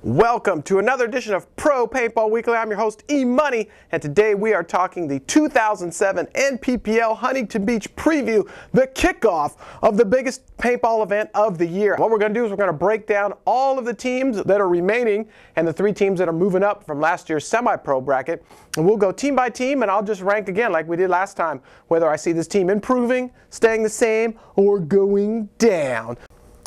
Welcome to another edition of Pro Paintball Weekly. I'm your host, E-Money, and today we are talking the 2007 NPPL Huntington Beach preview, the kickoff of the biggest paintball event of the year. What we're going to do is we're going to break down all of the teams that are remaining and the 3 teams that are moving up from last year's semi-pro bracket. And we'll go team by team, and I'll just rank again like we did last time, whether I see this team improving, staying the same, or going down.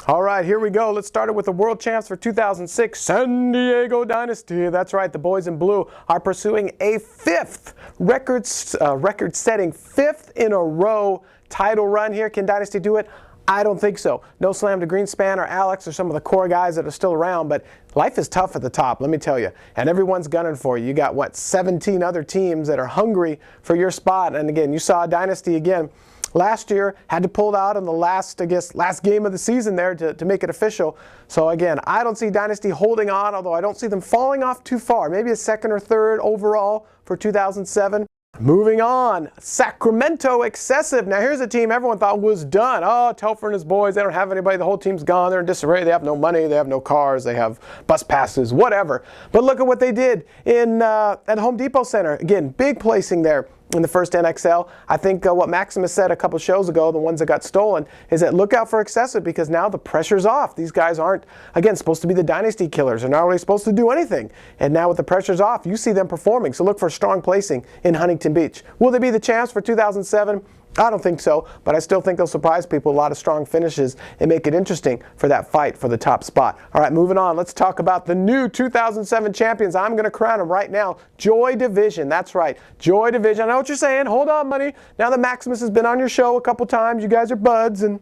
All right, here we go. Let's start it with the world champs for 2006, San Diego Dynasty. That's right, the boys in blue are pursuing a 5th record-setting 5th in a row title run here. Can Dynasty do it? I don't think so. No slam to Greenspan or Alex or some of the core guys that are still around, but life is tough at the top, let me tell you. And everyone's gunning for you. You got, what, 17 other teams that are hungry for your spot. And again, you saw Dynasty again. Last year, had to pull it out in the last game of the season there to make it official. So again, I don't see Dynasty holding on, although I don't see them falling off too far. Maybe a 2nd or 3rd overall for 2007. Moving on, Sacramento Excessive. Now here's a team everyone thought was done. Oh, Telfer and his boys, they don't have anybody. The whole team's gone. They're in disarray. They have no money. They have no cars. They have bus passes, whatever. But look at what they did at Home Depot Center. Again, big placing there in the first NXL. I think what Maximus said a couple shows ago, the ones that got stolen, is that look out for Excessive because now the pressure's off. These guys aren't, again, supposed to be the dynasty killers. They're not really supposed to do anything. And now with the pressure's off, you see them performing. So look for strong placing in Huntington Beach. Will they be the champs for 2007? I don't think so, but I still think they'll surprise people. A lot of strong finishes and make it interesting for that fight for the top spot. All right, moving on. Let's talk about the new 2007 champions. I'm going to crown them right now. Joy Division. That's right. Joy Division. I know what you're saying. Hold on, Money. Now that Maximus has been on your show a couple times, you guys are buds, and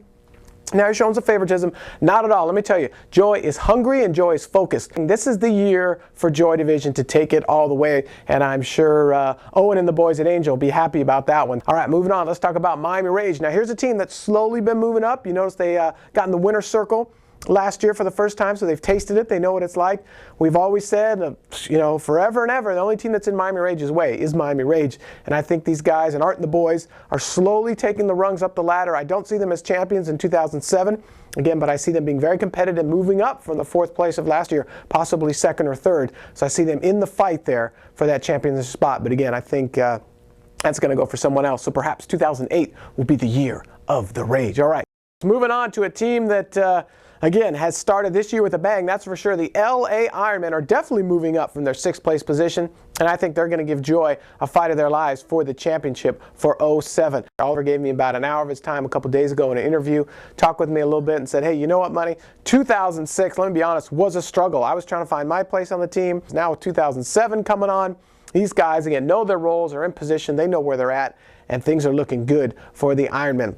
now you're showing some favoritism. Not at all. Let me tell you, Joy is hungry and Joy is focused. And this is the year for Joy Division to take it all the way, and I'm sure Owen and the boys at Angel will be happy about that one. All right, moving on. Let's talk about Miami Rage. Now here's a team that's slowly been moving up. You notice they got in the winner's circle last year for the first time, so they've tasted it. They know what it's like. We've always said, forever and ever, the only team that's in Miami Rage's way is Miami Rage. And I think these guys, and Art and the boys, are slowly taking the rungs up the ladder. I don't see them as champions in 2007, again, but I see them being very competitive, moving up from the 4th place of last year, possibly 2nd or 3rd. So I see them in the fight there for that championship spot. But again, I think that's going to go for someone else. So perhaps 2008 will be the year of the Rage. All right, moving on to a team that again, has started this year with a bang, that's for sure. The LA Ironmen are definitely moving up from their 6th place position, and I think they're going to give Joy a fight of their lives for the championship for 07. Oliver gave me about an hour of his time a couple days ago in an interview, talked with me a little bit and said, hey, you know what, Money? 2006, let me be honest, was a struggle. I was trying to find my place on the team. Now with 2007 coming on, these guys, again, know their roles, are in position, they know where they're at, and things are looking good for the Ironmen.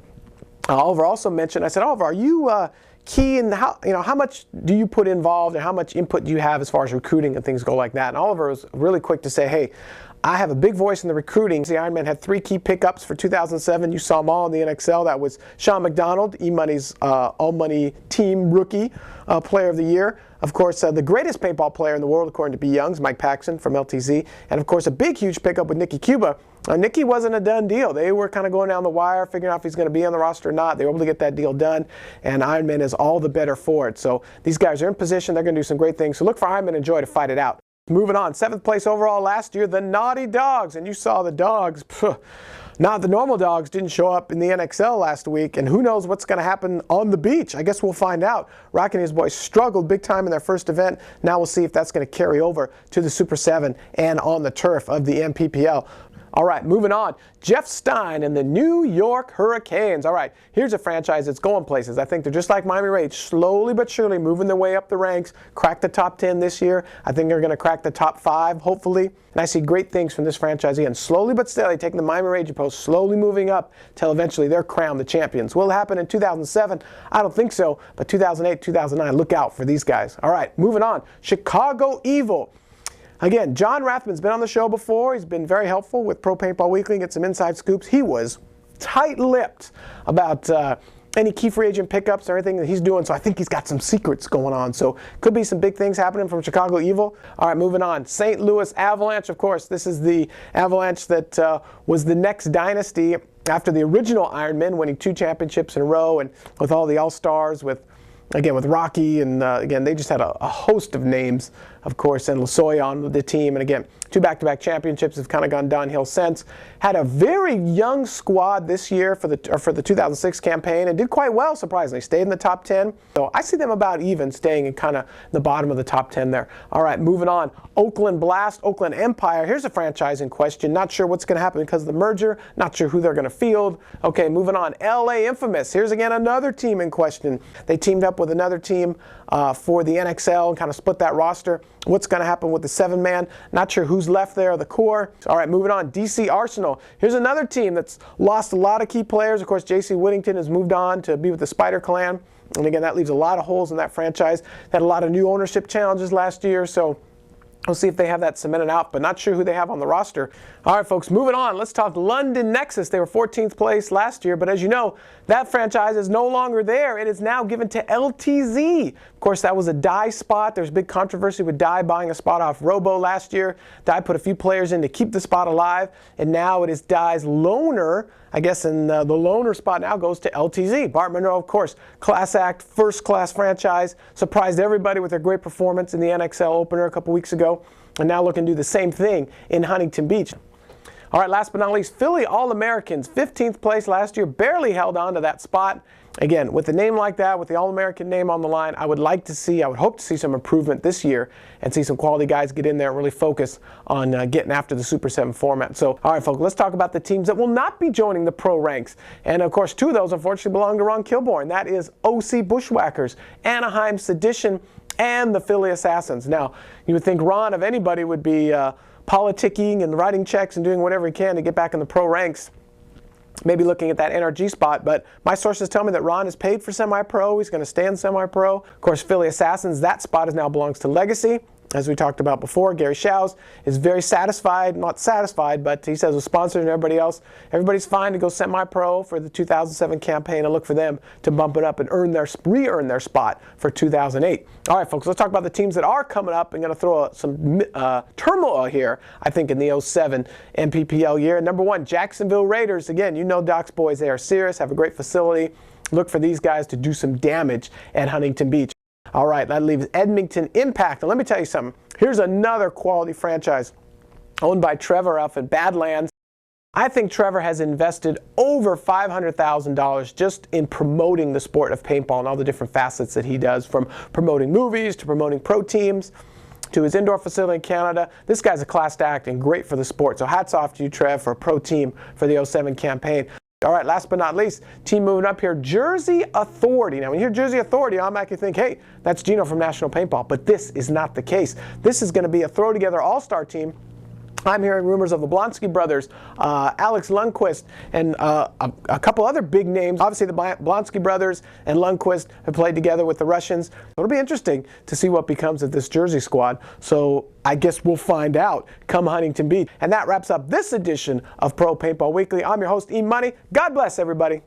Oliver also mentioned, I said, Oliver, are you key in how much do you put involved and how much input do you have as far as recruiting and things go like that? And Oliver was really quick to say, hey, I have a big voice in the recruiting. The Ironmen had 3 key pickups for 2007. You saw them all in the NXL. That was Sean McDonald, E-Money's All-Money Team Rookie Player of the Year. Of course, the greatest paintball player in the world, according to B. Young's, Mike Paxson from LTZ. And of course, a big, huge pickup with Nicky Cuba. Nicky wasn't a done deal. They were kind of going down the wire, figuring out if he's going to be on the roster or not. They were able to get that deal done, and Ironman is all the better for it. So these guys are in position. They're going to do some great things. So look for Ironman and Joy to fight it out. Moving on, 7th place overall last year, the Naughty Dogs. And you saw the Dogs. Not the normal Dogs didn't show up in the NXL last week, and who knows what's going to happen on the beach. I guess we'll find out. Rocky and his boys struggled big time in their first event. Now we'll see if that's going to carry over to the Super 7 and on the turf of the NPPL. All right, moving on. Jeff Stein and the New York Hurricanes. All right, here's a franchise that's going places. I think they're just like Miami Rage, slowly but surely moving their way up the ranks, crack the top 10 this year. I think they're going to crack the top 5, hopefully. And I see great things from this franchise again, slowly but steadily taking the Miami Rage post, slowly moving up till eventually they're crowned the champions. Will it happen in 2007? I don't think so, but 2008, 2009, look out for these guys. All right, moving on. Chicago Evil. Again, John Rathman's been on the show before. He's been very helpful with Pro Paintball Weekly, get some inside scoops. He was tight-lipped about any key free agent pickups or anything that he's doing, so I think he's got some secrets going on. So could be some big things happening from Chicago Evil. All right, moving on. St. Louis Avalanche, of course. This is the Avalanche that was the next dynasty after the original Ironmen, winning 2 championships in a row, and with all the All-Stars, with again, with Rocky, and again, they just had a host of names, of course, and Losoya on the team. And again, 2 back-to-back championships have kind of gone downhill since. Had a very young squad this year for the 2006 campaign and did quite well, surprisingly. Stayed in the top 10. So I see them about even, staying in kind of the bottom of the top 10 there. All right, moving on. Oakland Blast, Oakland Empire. Here's a franchise in question. Not sure what's going to happen because of the merger. Not sure who they're going to field. Okay, moving on. LA Infamous. Here's again another team in question. They teamed up with another team for the NXL and kind of split that roster. What's going to happen with the 7-man? Not sure who's left there, the core. All right, moving on. DC Arsenal. Here's another team that's lost a lot of key players. Of course, J.C. Whittington has moved on to be with the Spider Clan. And again, that leaves a lot of holes in that franchise. Had a lot of new ownership challenges last year, so we'll see if they have that cemented out, but not sure who they have on the roster. All right, folks, moving on. Let's talk London Nexus. They were 14th place last year, but as you know, that franchise is no longer there. It is now given to LTZ. Of course, that was a Dye spot. There's big controversy with Dye buying a spot off Robo last year. Dye put a few players in to keep the spot alive, and now it is Dye's loaner, I guess, and the loaner spot now goes to LTZ. Bart Monroe, of course, class act, first-class franchise, surprised everybody with their great performance in the NXL opener a couple weeks ago, and now looking to do the same thing in Huntington Beach. All right, last but not least, Philly All-Americans, 15th place last year, barely held on to that spot. Again, with a name like that, with the All-American name on the line, I would hope to see some improvement this year and see some quality guys get in there and really focus on getting after the Super 7 format. So, all right, folks, let's talk about the teams that will not be joining the pro ranks. And, of course, 2 of those, unfortunately, belong to Ron Kilborn. That is OC Bushwhackers, Anaheim Sedition, and the Philly Assassins. Now, you would think Ron, of anybody, would be politicking and writing checks and doing whatever he can to get back in the pro ranks. Maybe looking at that NRG spot, but my sources tell me that Ron is paid for semi-pro. He's going to stay in semi-pro. Of course, Philly Assassins, that spot now belongs to Legacy. As we talked about before, Gary Schaus is very satisfied, not satisfied, but he says with sponsors and everybody else, everybody's fine to go semi-pro for the 2007 campaign and look for them to bump it up and re-earn their spot for 2008. All right, folks, let's talk about the teams that are coming up. I'm going to throw some turmoil here, I think, in the 07 NPPL year. Number 1, Jacksonville Raiders. Again, you know Doc's boys. They are serious, have a great facility. Look for these guys to do some damage at Huntington Beach. All right, that leaves Edmonton Impact. And let me tell you something. Here's another quality franchise owned by Trevor up in Badlands. I think Trevor has invested over $500,000 just in promoting the sport of paintball and all the different facets that he does, from promoting movies to promoting pro teams to his indoor facility in Canada. This guy's a class act and great for the sport. So hats off to you, Trev, for a pro team for the 07 campaign. All right, last but not least, team moving up here, Jersey Authority. Now, when you hear Jersey Authority, I automatically think, hey, that's Gino from National Paintball. But this is not the case. This is going to be a throw-together all-star team. I'm hearing rumors of the Blonsky brothers, Alex Lundquist, and a couple other big names. Obviously, the Blonsky brothers and Lundquist have played together with the Russians. It'll be interesting to see what becomes of this Jersey squad. So I guess we'll find out come Huntington Beach. And that wraps up this edition of Pro Paintball Weekly. I'm your host, E-Money. God bless, everybody.